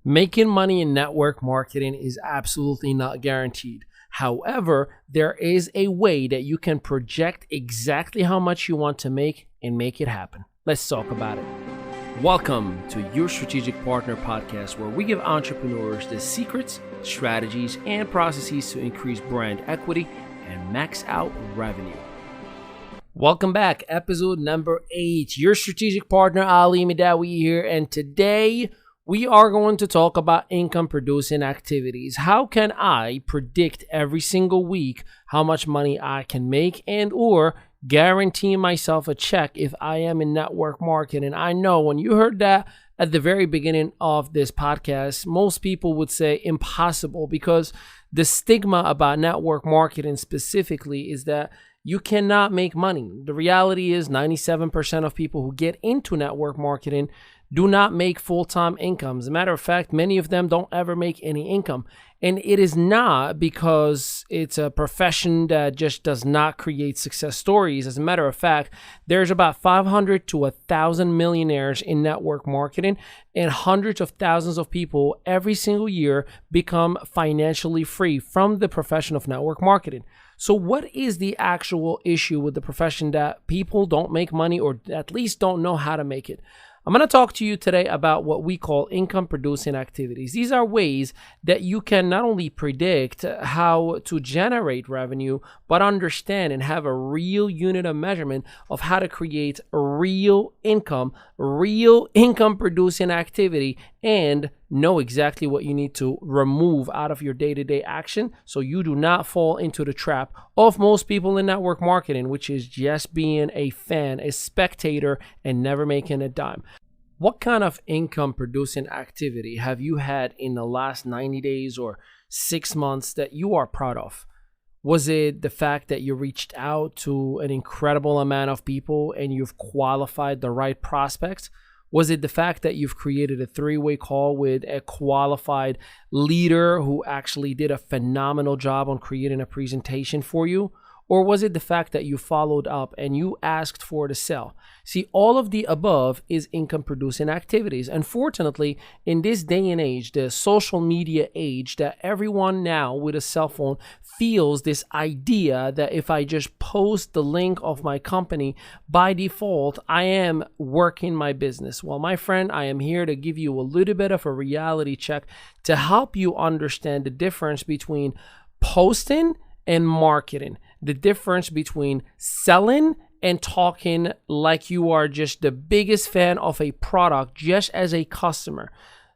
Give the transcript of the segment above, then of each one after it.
Making money in network marketing is absolutely not guaranteed. However, there is a way that you can project exactly how much you want to make and make it happen. Let's talk about it. Welcome to Your Strategic Partner podcast, where we give entrepreneurs the secrets, strategies, and processes to increase brand equity and max out revenue. Welcome back, episode number 8. Your strategic partner, Mehdaoui here, and today we are going to talk about income producing activities. How can I predict every single week how much money I can make and or guarantee myself a check if I am in network marketing? I know when you heard that at the very beginning of this podcast, most people would say impossible, because the stigma about network marketing specifically is that you cannot make money. The reality is 97% of people who get into network marketing do not make full-time income. As a matter of fact, many of them don't ever make any income. And it is not because it's a profession that just does not create success stories. As a matter of fact, there's about 500 to 1,000 millionaires in network marketing, and hundreds of thousands of people every single year become financially free from the profession of network marketing. So what is the actual issue with the profession that people don't make money, or at least don't know how to make it? I'm going to talk to you today about what we call income producing activities. These are ways that you can not only predict how to generate revenue, but understand and have a real unit of measurement of how to create a real income producing activity, and know exactly what you need to remove out of your day-to-day action so you do not fall into the trap of most people in network marketing, which is just being a fan, a spectator, and never making a dime. What kind of income producing activity have you had in the last 90 days or 6 months that you are proud of? Was it the fact that you reached out to an incredible amount of people and you've qualified the right prospects? Was it the fact that you've created a 3-way call with a qualified leader who actually did a phenomenal job on creating a presentation for you? Or was it the fact that you followed up and you asked for the sale? See, all of the above is income producing activities. Unfortunately, in this day and age, the social media age, that everyone now with a cell phone feels this idea that if I just post the link of my company, by default, I am working my business. Well, my friend, I am here to give you a little bit of a reality check to help you understand the difference between posting and marketing, the difference between selling and talking like you are just the biggest fan of a product just as a customer.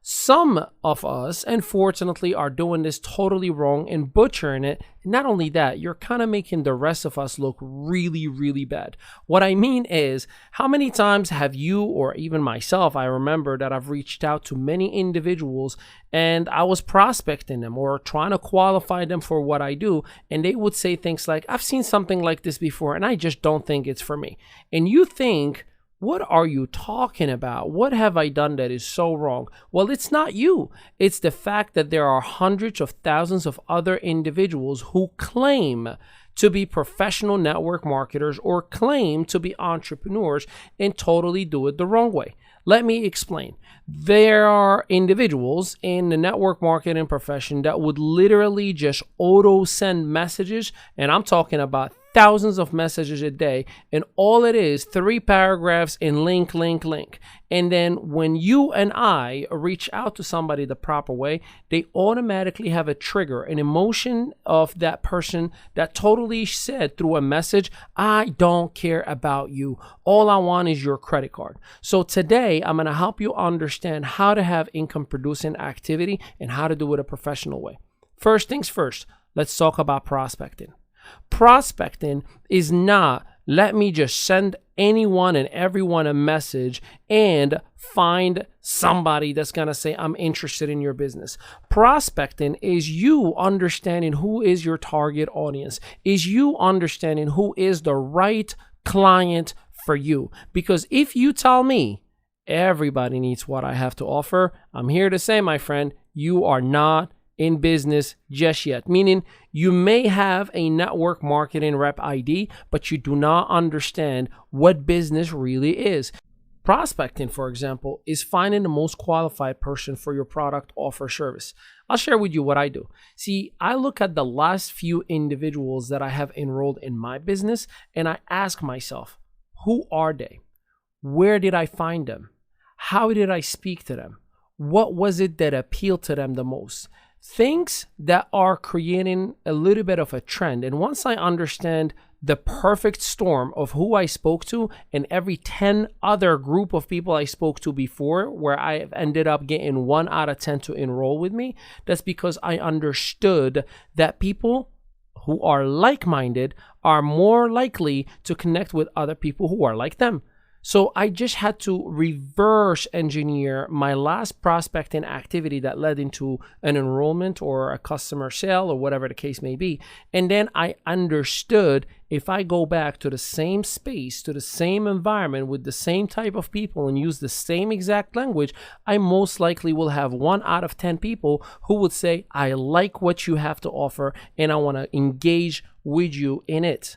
Some of us, unfortunately, are doing this totally wrong and butchering it. Not only that, you're kind of making the rest of us look really, really bad. What I mean is, how many times have you, or even myself, I remember that I've reached out to many individuals and I was prospecting them or trying to qualify them for what I do, and they would say things like, I've seen something like this before and I just don't think it's for me. And you think, what are you talking about? What have I done that is so wrong? Well, it's not you. It's the fact that there are hundreds of thousands of other individuals who claim to be professional network marketers or claim to be entrepreneurs and totally do it the wrong way. Let me explain. There are individuals in the network marketing profession that would literally just auto send messages, and I'm talking about thousands of messages a day, and all it is 3 paragraphs in link. And then when you and I reach out to somebody the proper way, they automatically have a trigger, an emotion of that person that totally said through a message, I don't care about you. All I want is your credit card. So today I'm going to help you understand how to have income producing activity and how to do it a professional way. First things first, let's talk about prospecting. Prospecting is not, let me just send anyone and everyone a message and find somebody that's going to say, I'm interested in your business. Prospecting is you understanding who is your target audience, is you understanding who is the right client for you. Because if you tell me everybody needs what I have to offer, I'm here to say, my friend, you are not in business just yet. Meaning you may have a network marketing rep ID, but you do not understand what business really is. Prospecting, for example, is finding the most qualified person for your product, offer, service. I'll share with you what I do. See, I look at the last few individuals that I have enrolled in my business and I ask myself, who are they? Where did I find them? How did I speak to them? What was it that appealed to them the most? Things that are creating a little bit of a trend. And once I understand the perfect storm of who I spoke to and every 10 other group of people I spoke to before, where I have ended up getting 1 out of 10 to enroll with me, that's because I understood that people who are like-minded are more likely to connect with other people who are like them. So I just had to reverse engineer my last prospecting activity that led into an enrollment or a customer sale or whatever the case may be. And then I understood if I go back to the same space, to the same environment with the same type of people and use the same exact language, I most likely will have 1 out of 10 people who would say, I like what you have to offer and I want to engage with you in it.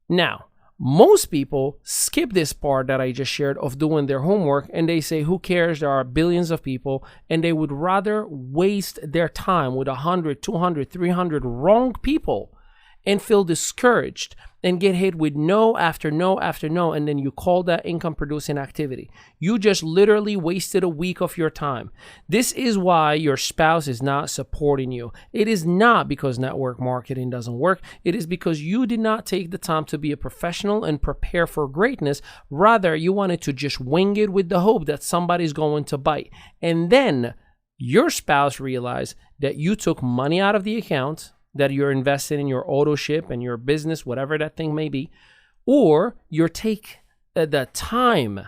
Now, most people skip this part that I just shared of doing their homework and they say, who cares? There are billions of people, and they would rather waste their time with 100, 200, 300 wrong people and feel discouraged and get hit with no after no after no, and then you call that income producing activity. You just literally wasted a week of your time. This is why your spouse is not supporting you. It is not because network marketing doesn't work. It is because you did not take the time to be a professional and prepare for greatness. Rather, you wanted to just wing it with the hope that somebody's going to bite. And then your spouse realized that you took money out of the account, that you're investing in your auto ship and your business, whatever that thing may be, or you take the time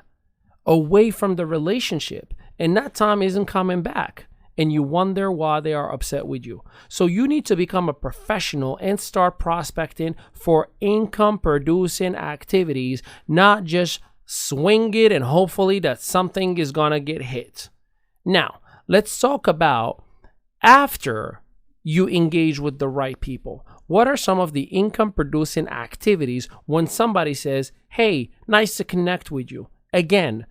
away from the relationship and that time isn't coming back and you wonder why they are upset with you. So you need to become a professional and start prospecting for income producing activities, not just swing it and hopefully that something is gonna get hit. Now, let's talk about after you engage with the right people. What are some of the income producing activities when somebody says, hey, nice to connect with you? Again,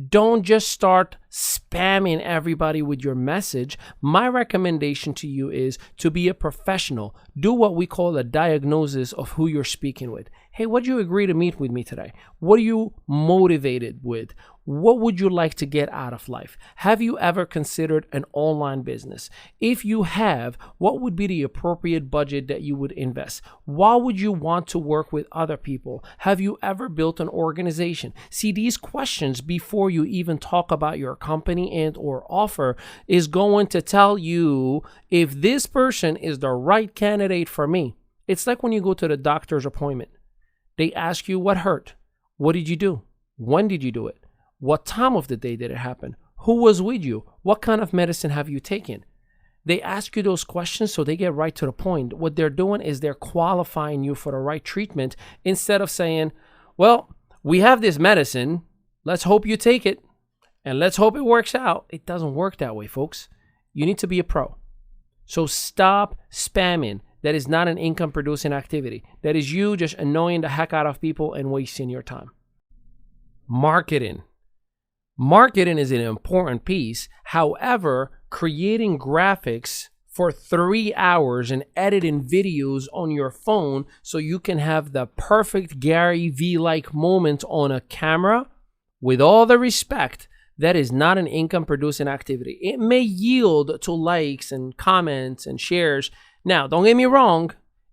don't just start spamming everybody with your message. My recommendation to you is to be a professional. Do what we call a diagnosis of who you're speaking with. Hey, what'd you agree to meet with me today? What are you motivated with? What would you like to get out of life? Have you ever considered an online business? If you have, what would be the appropriate budget that you would invest? Why would you want to work with other people? Have you ever built an organization? See, these questions before you even talk about your company and or offer is going to tell you if this person is the right candidate for me. It's like when you go to the doctor's appointment. They ask you what hurt. What did you do? When did you do it? What time of the day did it happen? Who was with you? What kind of medicine have you taken? They ask you those questions so they get right to the point. What they're doing is they're qualifying you for the right treatment instead of saying, well, we have this medicine. Let's hope you take it and let's hope it works out. It doesn't work that way, folks. You need to be a pro. So stop spamming. That is not an income producing activity. That is you just annoying the heck out of people and wasting your time. Marketing. Marketing is an important piece. However, creating graphics for 3 hours and editing videos on your phone so you can have the perfect Gary V-like moment on a camera, with all the respect, that is not an income producing activity. It may yield to likes and comments and shares. Now, don't get me wrong.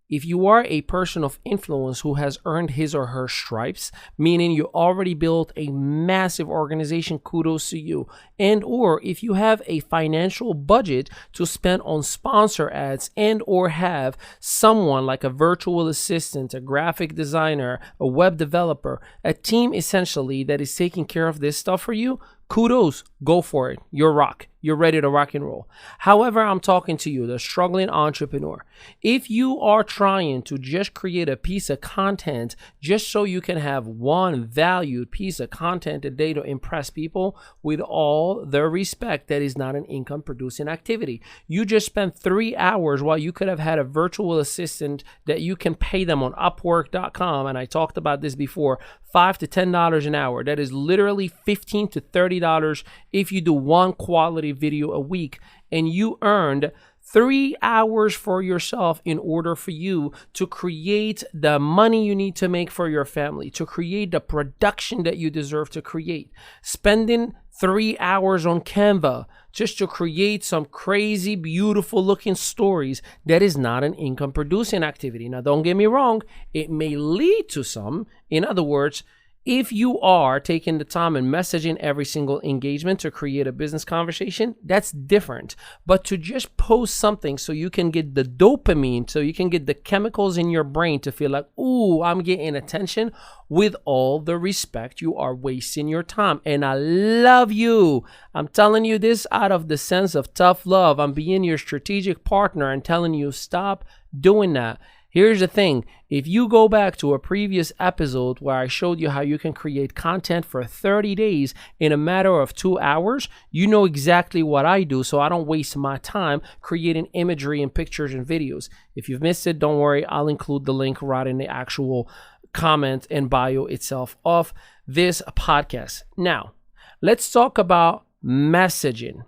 If you are a person of influence who has earned his or her stripes, meaning you already built a massive organization, kudos to you. And or if you have a financial budget to spend on sponsor ads and or have someone like a virtual assistant, a graphic designer, a web developer, a team essentially that is taking care of this stuff for you, kudos, go for it. You're rock. You're ready to rock and roll. However, I'm talking to you, the struggling entrepreneur. If you are trying to just create a piece of content just so you can have one valued piece of content a day to impress people, with all the respect, that is not an income producing activity. You just spent 3 hours while you could have had a virtual assistant that you can pay them on Upwork.com, and I talked about this before, $5 to $10 an hour. That is literally $15 to $30 if you do one quality video a week, and you earned 3 hours for yourself in order for you to create the money you need to make for your family, to create the production that you deserve to create. Spending 3 hours on Canva just to create some crazy, beautiful looking stories, that is not an income producing activity. Now, don't get me wrong, it may lead to some. In other words, if you are taking the time and messaging every single engagement to create a business conversation, that's different. But to just post something so you can get the dopamine, so you can get the chemicals in your brain to feel like, ooh, I'm getting attention, with all the respect, you are wasting your time. And I love you. I'm telling you this out of the sense of tough love. I'm being your strategic partner and telling you, stop doing that. Here's the thing. If you go back to a previous episode where I showed you how you can create content for 30 days in a matter of 2 hours, you know exactly what I do, so I don't waste my time creating imagery and pictures and videos. If you've missed it, don't worry. I'll include the link right in the actual comment and bio itself of this podcast. Now, let's talk about messaging.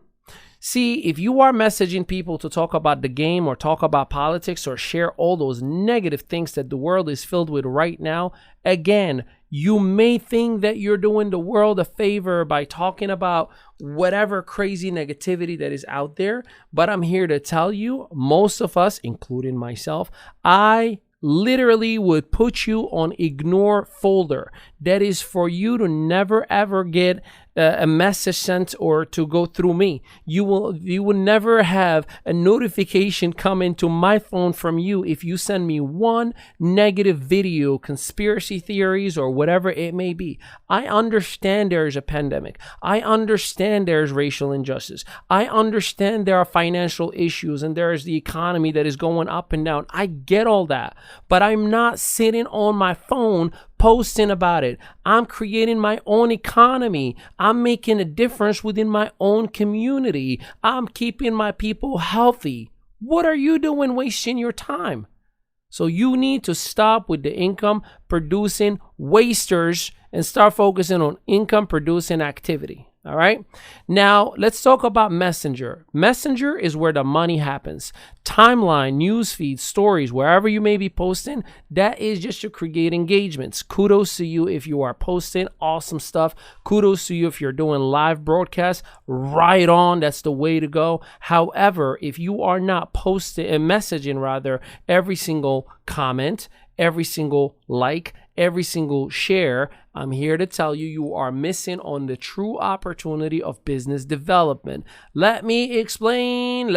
See, if you are messaging people to talk about the game or talk about politics or share all those negative things that the world is filled with right now, again, you may think that you're doing the world a favor by talking about whatever crazy negativity that is out there. But I'm here to tell you, most of us, including myself, I literally would put you on ignore folder. That is for you to never ever get a message sent or to go through me. You will never have a notification come into my phone from you if you send me one negative video, conspiracy theories, or whatever it may be. I understand there is a pandemic. I understand there's racial injustice. I understand there are financial issues and there is the economy that is going up and down. I get all that, but I'm not sitting on my phone posting about it. I'm creating my own economy. I'm making a difference within my own community. I'm keeping my people healthy. What are you doing wasting your time? So you need to stop with the income producing wasters and start focusing on income producing activity. All right. Now let's talk about Messenger. Messenger is where the money happens. Timeline, newsfeed, stories, wherever you may be posting, that is just to create engagements. Kudos to you if you are posting awesome stuff. Kudos to you if you're doing live broadcasts. Right on. That's the way to go. However, if you are not posting and messaging rather every single comment, every single like, every single share, I'm here to tell you, you are missing on the true opportunity of business development. Let me explain.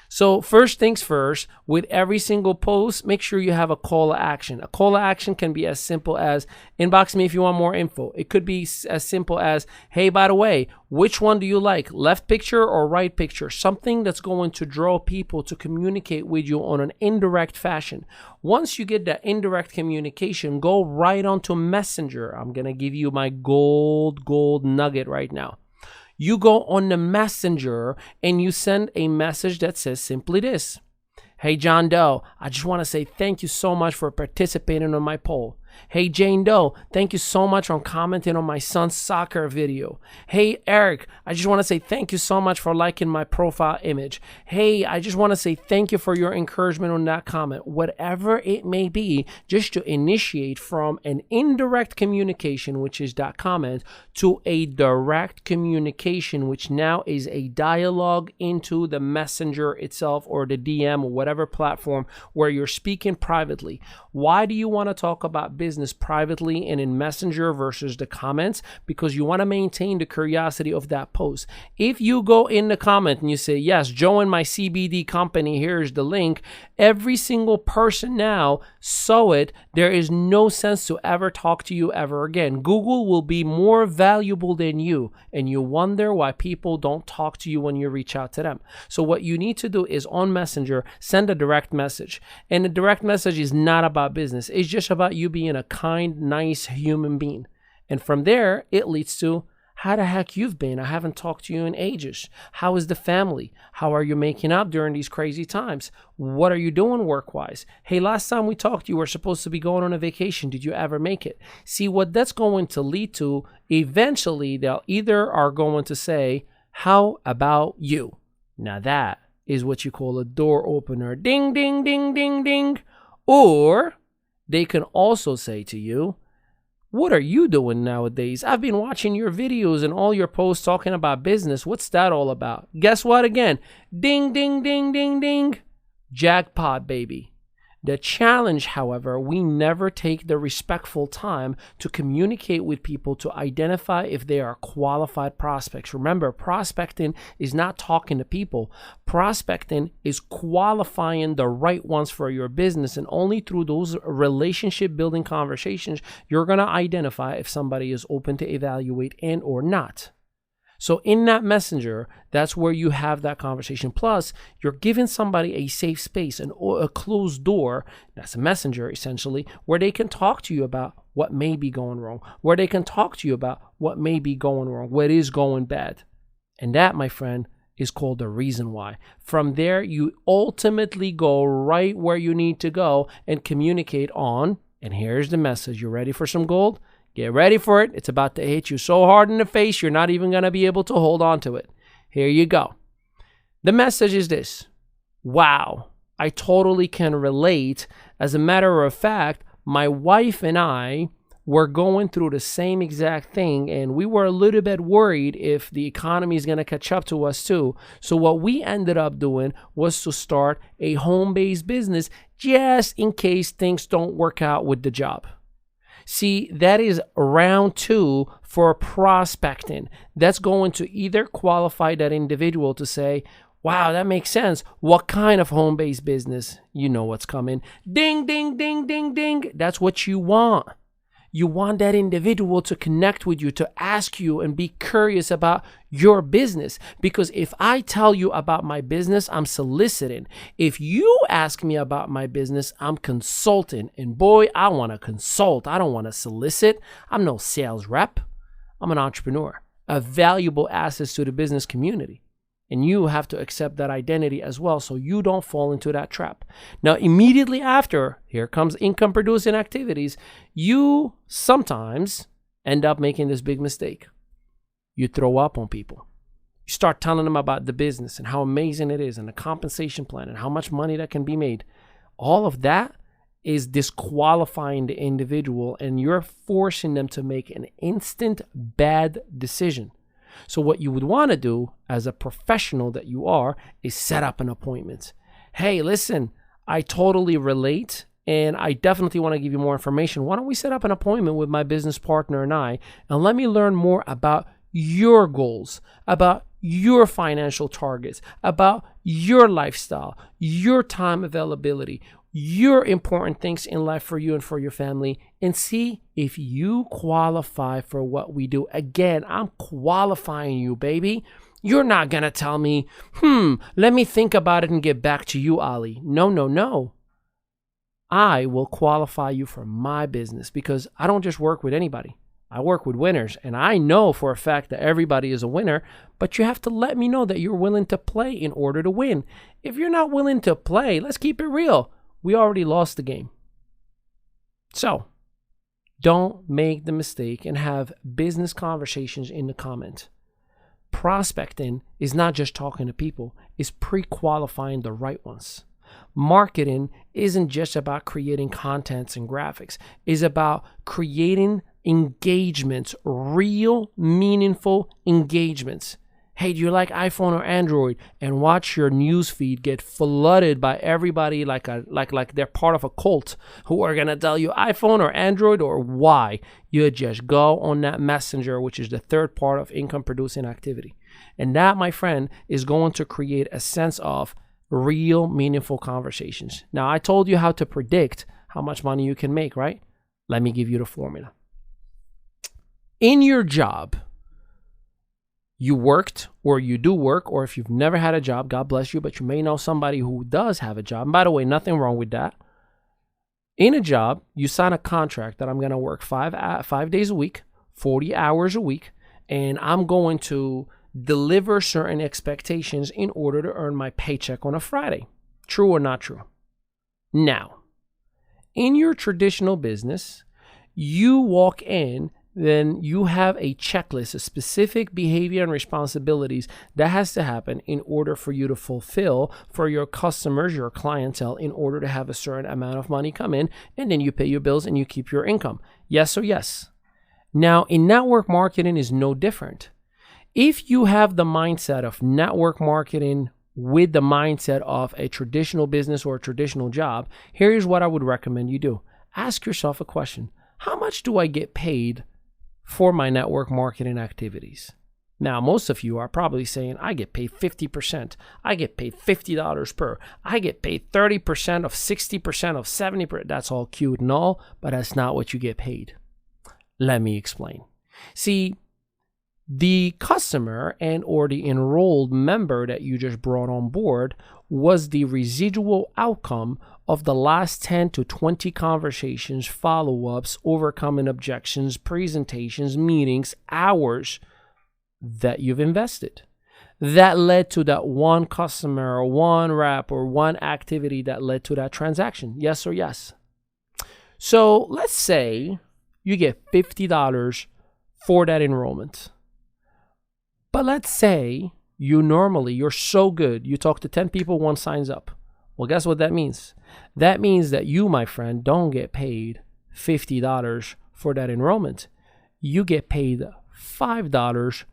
So first things first, with every single post, make sure you have a call to action. A call to action can be as simple as inbox me if you want more info. It could be as simple as, hey, by the way, which one do you like? Left picture or right picture? Something that's going to draw people to communicate with you on an indirect fashion. Once you get that indirect communication, go right onto Messenger. I'm going to give you my gold nugget right now. You go on the Messenger and you send a message that says simply this. Hey, John Doe, I just want to say thank you so much for participating on my poll. Hey, Jane Doe, thank you so much for commenting on my son's soccer video. Hey, Eric, I just want to say thank you so much for liking my profile image. Hey, I just want to say thank you for your encouragement on that comment. Whatever it may be, just to initiate from an indirect communication, which is that comment, to a direct communication, which now is a dialogue into the Messenger itself or the DM or whatever platform where you're speaking privately. Why do you want to talk about business privately and in Messenger versus the comments? Because you want to maintain the curiosity of that post. If you go in the comment and you say, yes, join my CBD company, here's the link, every single person now saw it. There is no sense to ever talk to you ever again. Google will be more valuable than you, and you wonder why people don't talk to you when you reach out to them. So what you need to do is on Messenger, send a direct message. And the direct message is not about business. It's just about you being a kind, nice human being. And from there, it leads to how the heck you've been. I haven't talked to you in ages. How is the family? How are you making up during these crazy times? What are you doing work-wise? Hey, last time we talked, you were supposed to be going on a vacation. Did you ever make it? See, what that's going to lead to, eventually, they'll either are going to say, how about you? Now that is what you call a door opener. Ding, ding, ding, ding, ding. Or they can also say to you, what are you doing nowadays? I've been watching your videos and all your posts talking about business. What's that all about? Guess what again? Ding, ding, ding, ding, ding. Jackpot, baby. The challenge, however, we never take the respectful time to communicate with people to identify if they are qualified prospects. Remember, prospecting is not talking to people. Prospecting is qualifying the right ones for your business, and only through those relationship building conversations, you're going to identify if somebody is open to evaluate and or not. So in that messenger, that's where you have that conversation. Plus, you're giving somebody a safe space, a closed door, that's a messenger essentially, where they can talk to you about what may be going wrong, where they can talk to you about what may be going wrong, what is going bad. And that, my friend, is called the reason why. From there, you ultimately go right where you need to go and communicate on, and here's the message. You ready for some gold? Get ready for it. It's about to hit you so hard in the face, you're not even going to be able to hold on to it. Here you go. The message is this. Wow, I totally can relate. As a matter of fact, my wife and I were going through the same exact thing, and we were a little bit worried if the economy is going to catch up to us too. So what we ended up doing was to start a home-based business just in case things don't work out with the job. See, that is round 2 for prospecting. That's going to either qualify that individual to say, wow, that makes sense. What kind of home-based business? You know what's coming. Ding, ding, ding, ding, ding. That's what you want. You want that individual to connect with you, to ask you and be curious about your business. Because if I tell you about my business, I'm soliciting. If you ask me about my business, I'm consulting. And boy, I want to consult. I don't want to solicit. I'm no sales rep. I'm an entrepreneur, a valuable asset to the business community. And you have to accept that identity as well so you don't fall into that trap. Now, immediately after, here comes income producing activities, you sometimes end up making this big mistake. You throw up on people. You start telling them about the business and how amazing it is and the compensation plan and how much money that can be made. All of that is disqualifying the individual, and you're forcing them to make an instant bad decision. So what you would want to do as a professional that you are is set up an appointment. Hey, listen, I totally relate, and I definitely want to give you more information. Why don't we set up an appointment with my business partner and I, and let me learn more about your goals, about your financial targets, about your lifestyle, your time availability, your important things in life for you and for your family, and see if you qualify for what we do. Again, I'm qualifying you, baby. You're not going to tell me, let me think about it and get back to you, Ali. No, no, no. I will qualify you for my business because I don't just work with anybody. I work with winners, and I know for a fact that everybody is a winner, but you have to let me know that you're willing to play in order to win. If you're not willing to play, let's keep it real. We already lost the game. So, don't make the mistake and have business conversations in the comment. Prospecting is not just talking to people, it's pre-qualifying the right ones. Marketing isn't just about creating contents and graphics. It's about creating engagements, real, meaningful engagements. Hey, do you like iPhone or Android? And watch your news feed get flooded by everybody like they're part of a cult who are going to tell you iPhone or Android or why. You just go on that messenger, which is the third part of income producing activity. And that, my friend, is going to create a sense of real, meaningful conversations. Now, I told you how to predict how much money you can make, right? Let me give you the formula. In your job, you worked or you do work, or if you've never had a job, God bless you, but you may know somebody who does have a job. And by the way, nothing wrong with that. In a job, you sign a contract that I'm going to work 5 days a week, 40 hours a week, and I'm going to deliver certain expectations in order to earn my paycheck on a Friday. True or not true? Now, in your traditional business, you walk in, then you have a checklist, a specific behavior and responsibilities that has to happen in order for you to fulfill for your customers, your clientele, in order to have a certain amount of money come in, and then you pay your bills and you keep your income. Yes or yes? Now, in network marketing is no different. If you have the mindset of network marketing with the mindset of a traditional business or a traditional job, here's what I would recommend you do. Ask yourself a question. How much do I get paid for my network marketing activities? Now, most of you are probably saying, I get paid 50%. I get paid $50 per. I get paid 30% of 60% of 70%. That's all cute and all, but that's not what you get paid. Let me explain. See, the customer and or the enrolled member that you just brought on board was the residual outcome of the last 10 to 20 conversations, follow-ups, overcoming objections, presentations, meetings, hours that you've invested. That led to that one customer or one rep or one activity that led to that transaction. Yes or yes? So let's say you get $50 for that enrollment. But let's say you're so good, you talk to 10 people, one signs up. Well, guess what that means? That means that you, my friend, don't get paid $50 for that enrollment. You get paid $5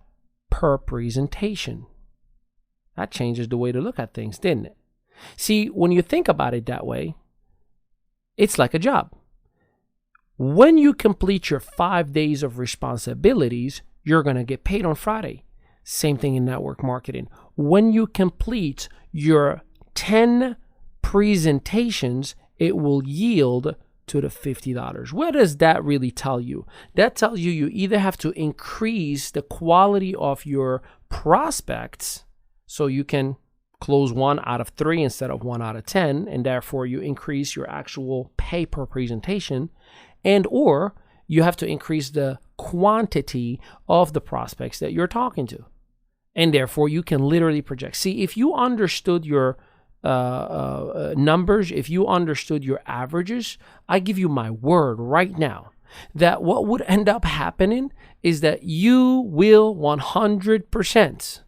per presentation. That changes the way to look at things, didn't it? See, when you think about it that way, it's like a job. When you complete your 5 days of responsibilities, you're going to get paid on Friday. Same thing in network marketing. When you complete your 10 presentations, it will yield to the $50. What does that really tell you? That tells you either have to increase the quality of your prospects so you can close 1 out of 3 instead of 1 out of 10, and therefore you increase your actual pay per presentation, and or you have to increase the quantity of the prospects that you're talking to. And therefore, you can literally project. See, if you understood your numbers, if you understood your averages, I give you my word right now that what would end up happening is that you will 100%,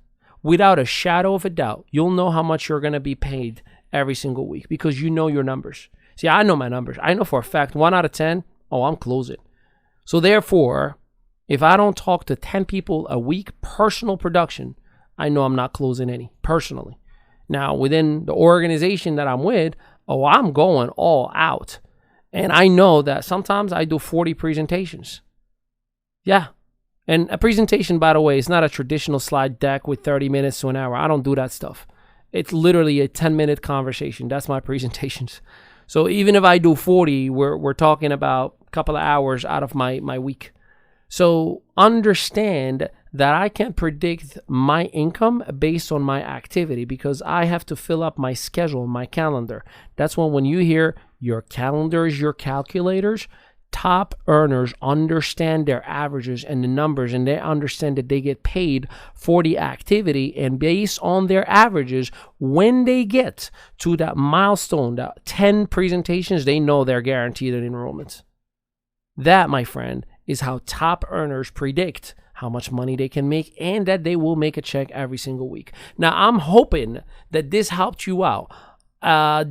without a shadow of a doubt, you'll know how much you're going to be paid every single week because you know your numbers. See, I know my numbers. I know for a fact 1 out of 10, I'm closing. So therefore, if I don't talk to 10 people a week, personal production, I know I'm not closing any personally. Now, within the organization that I'm with, I'm going all out. And I know that sometimes I do 40 presentations. Yeah. And a presentation, by the way, is not a traditional slide deck with 30 minutes to an hour. I don't do that stuff. It's literally a 10-minute conversation. That's my presentations. So even if I do 40, we're talking about a couple of hours out of my week. So understand that I can't predict my income based on my activity because I have to fill up my schedule, my calendar. That's when you hear your calendar is your calculators, top earners understand their averages and the numbers, and they understand that they get paid for the activity, and based on their averages, when they get to that milestone, that 10 presentations, they know they're guaranteed an enrollment. That, my friend, is how top earners predict how much money they can make and that they will make a check every single week. Now, I'm hoping that this helped you out.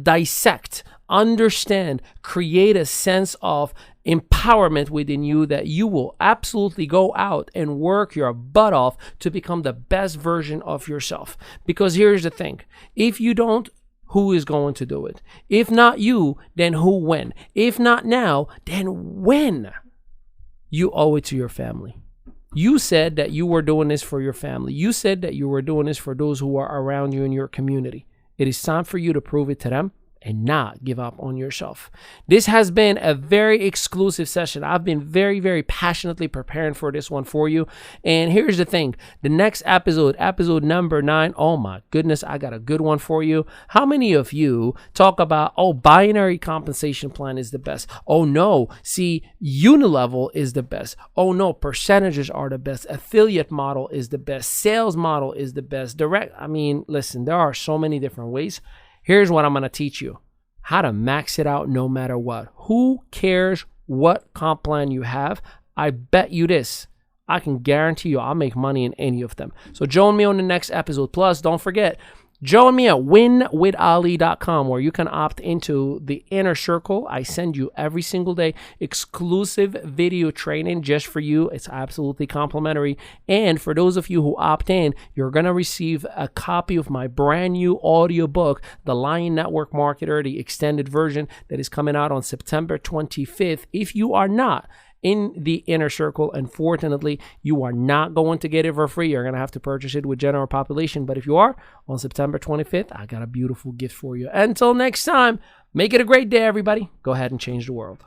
Dissect, understand, create a sense of empowerment within you that you will absolutely go out and work your butt off to become the best version of yourself. Because here's the thing. If you don't, who is going to do it? If not you, then who when? If not now, then when? You owe it to your family. You said that you were doing this for your family. You said that you were doing this for those who are around you in your community. It is time for you to prove it to them and not give up on yourself. This has been a very exclusive session. I've been very, very passionately preparing for this one for you. And here's the thing. The next episode, episode number 9, oh my goodness, I got a good one for you. How many of you talk about, oh, binary compensation plan is the best? Oh no, see, unilevel is the best. Oh no, percentages are the best. Affiliate model is the best. Sales model is the best. Direct, I mean, listen, there are so many different ways. Here's what I'm going to teach you. How to max it out no matter what. Who cares what comp plan you have? I bet you this. I can guarantee you I'll make money in any of them. So join me on the next episode. Plus, don't forget, join me at winwithali.com where you can opt into the inner circle. I send you every single day exclusive video training just for you. It's absolutely complimentary. And for those of you who opt in, you're going to receive a copy of my brand new audiobook, The Lion Network Marketer, the extended version that is coming out on September 25th. If you are not in the inner circle, unfortunately, you are not going to get it for free. You're going to have to purchase it with general population. But if you are, on September 25th, I got a beautiful gift for you. Until next time, make it a great day, everybody. Go ahead and change the world.